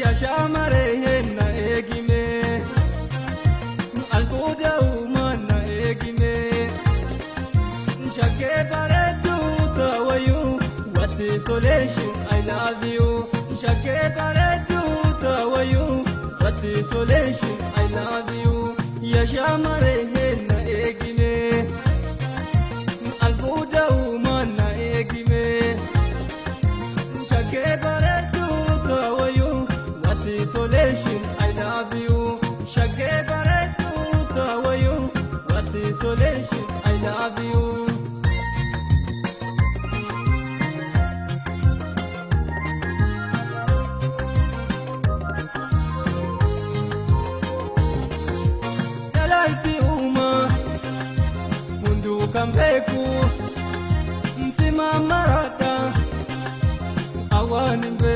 يا شامرين نايجمي البودا ومانا ايجمي شكي بردو تاويو what isolation I love you شكي بردو تاويو what isolation I love you يا شامرين نايجمي البودا ومانا ايجمي شكي بردو تاويو what isolation I love you شكي بردو تاويو what isolation I love you Dalaiti uma mundu kambeku msima marata awani mbe